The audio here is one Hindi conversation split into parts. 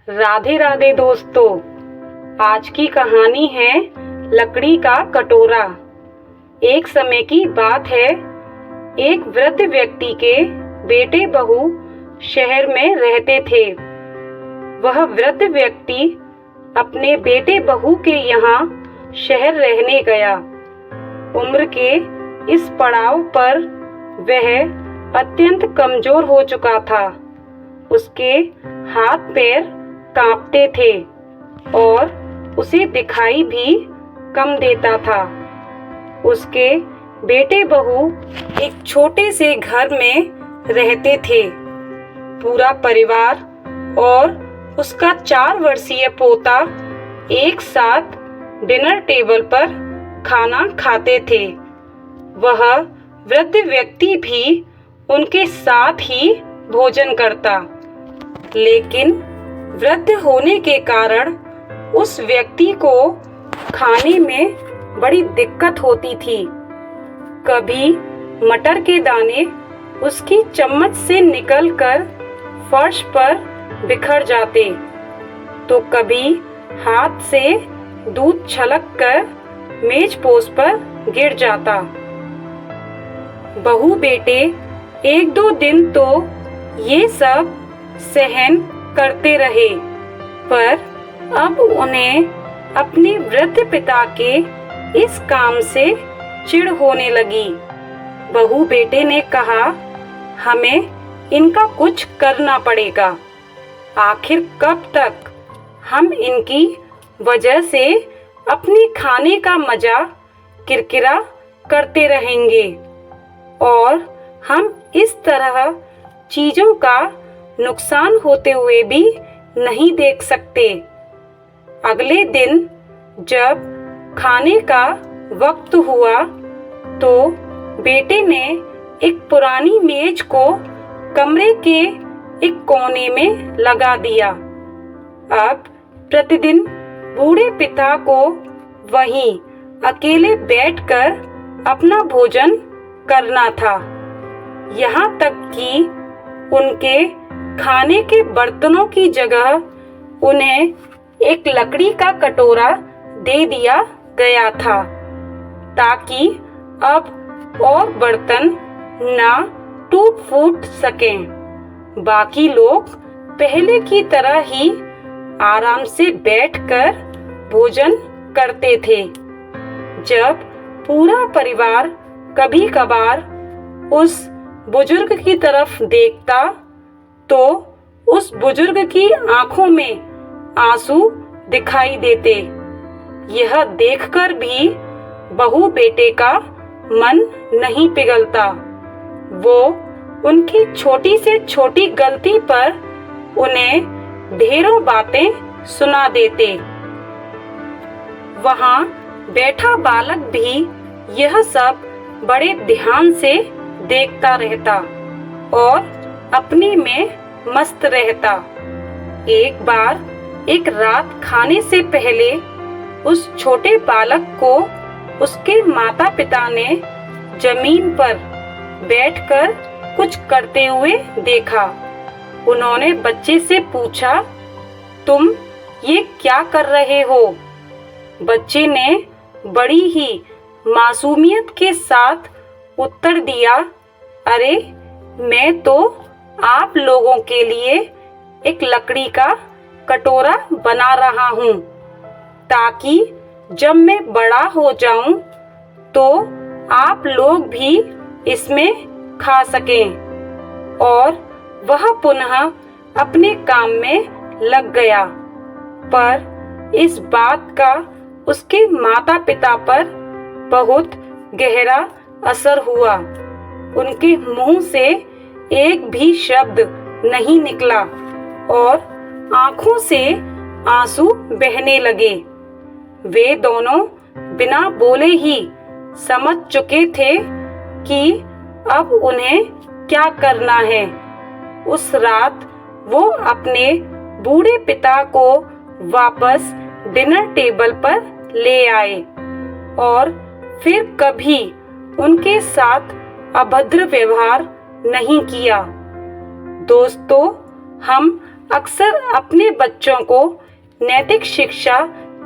राधे राधे दोस्तों। आज की कहानी है लकड़ी का कटोरा। एक समय की बात है, एक वृद्ध व्यक्ति के बेटे बहू शहर में रहते थे। वह वृद्ध व्यक्ति अपने बेटे बहू के यहाँ शहर रहने गया। उम्र के इस पड़ाव पर वह अत्यंत कमजोर हो चुका था। उसके हाथ पैर कांपते थे और उसे दिखाई भी कम देता था। उसके बेटे बहू एक छोटे से घर में रहते थे। पूरा परिवार और उसका 4 वर्षीय पोता एक साथ डिनर टेबल पर खाना खाते थे। वह वृद्ध व्यक्ति भी उनके साथ ही भोजन करता, लेकिन वृद्ध होने के कारण उस व्यक्ति को खाने में बड़ी दिक्कत होती थी। कभी मटर के दाने उसकी चम्मच से निकलकर फर्श पर बिखर जाते, तो कभी हाथ से दूध छलककर मेजपोश पर गिर जाता। बहू बेटे 1-2 दिन तो ये सब सहन करते रहे, पर अब उन्हें अपने वृद्ध पिता के इस काम से चिढ़ होने लगी। बहू बेटे ने कहा, हमें इनका कुछ करना पड़ेगा। आखिर कब तक हम इनकी वजह से अपने खाने का मजा किरकिरा करते रहेंगे, और हम इस तरह चीजों का नुकसान होते हुए भी नहीं देख सकते। अगले दिन जब खाने का वक्त हुआ तो बेटे ने एक पुरानी मेज को कमरे के एक कोने में लगा दिया। अब प्रतिदिन बूढ़े पिता को वहीं अकेले बैठकर अपना भोजन करना था। यहाँ तक कि उनके खाने के बर्तनों की जगह उन्हें एक लकड़ी का कटोरा दे दिया गया था, ताकि अब और बर्तन ना टूट फूट सकें। बाकी लोग पहले की तरह ही आराम से बैठकर भोजन करते थे। जब पूरा परिवार कभी कभार उस बुजुर्ग की तरफ देखता, तो उस बुजुर्ग की आंखों में आंसू दिखाई देते। यह देखकर भी बहू बेटे का मन नहीं पिघलता। वो उनकी छोटी से छोटी गलती पर उन्हें ढेरों बातें सुना देते। वहाँ बैठा बालक भी यह सब बड़े ध्यान से देखता रहता और अपने में मस्त रहता। एक बार एक रात खाने से पहले उस छोटे बालक को उसके माता पिता ने जमीन पर बैठकर कुछ करते हुए देखा। उन्होंने बच्चे से पूछा, तुम ये क्या कर रहे हो? बच्चे ने बड़ी ही मासूमियत के साथ उत्तर दिया, अरे मैं तो आप लोगों के लिए एक लकड़ी का कटोरा बना रहा हूँ, ताकि जब मैं बड़ा हो जाऊं तो आप लोग भी इसमें खा सकें। और वह पुनः अपने काम में लग गया। पर इस बात का उसके माता पिता पर बहुत गहरा असर हुआ। उनके मुंह से एक भी शब्द नहीं निकला और आंखों से आंसू बहने लगे। वे दोनों बिना बोले ही समझ चुके थे कि अब उन्हें क्या करना है। उस रात वो अपने बूढ़े पिता को वापस डिनर टेबल पर ले आए और फिर कभी उनके साथ अभद्र व्यवहार नहीं किया। दोस्तों, हम अक्सर अपने बच्चों को नैतिक शिक्षा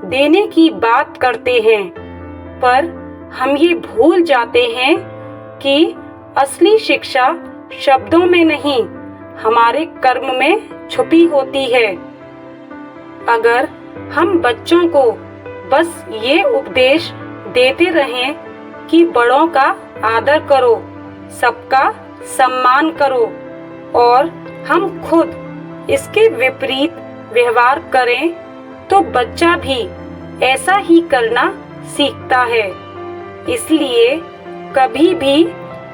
देने की बात करते हैं, पर हम ये भूल जाते हैं कि असली शिक्षा शब्दों में नहीं, हमारे कर्म में छुपी होती है। अगर हम बच्चों को बस ये उपदेश देते रहें कि बड़ों का आदर करो, सबका सम्मान करो, और हम खुद इसके विपरीत व्यवहार करें, तो बच्चा भी ऐसा ही करना सीखता है। इसलिए कभी भी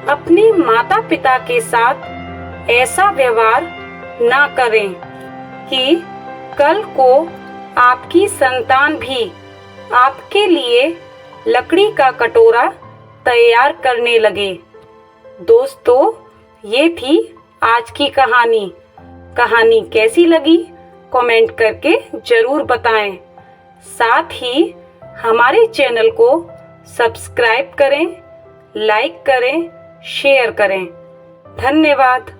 अपने माता पिता के साथ ऐसा व्यवहार ना करें कि कल को आपकी संतान भी आपके लिए लकड़ी का कटोरा तैयार करने लगे। दोस्तों, ये थी आज की कहानी। कहानी कैसी लगी कमेंट करके जरूर बताएं। साथ ही हमारे चैनल को सब्सक्राइब करें, लाइक करें, शेयर करें। धन्यवाद।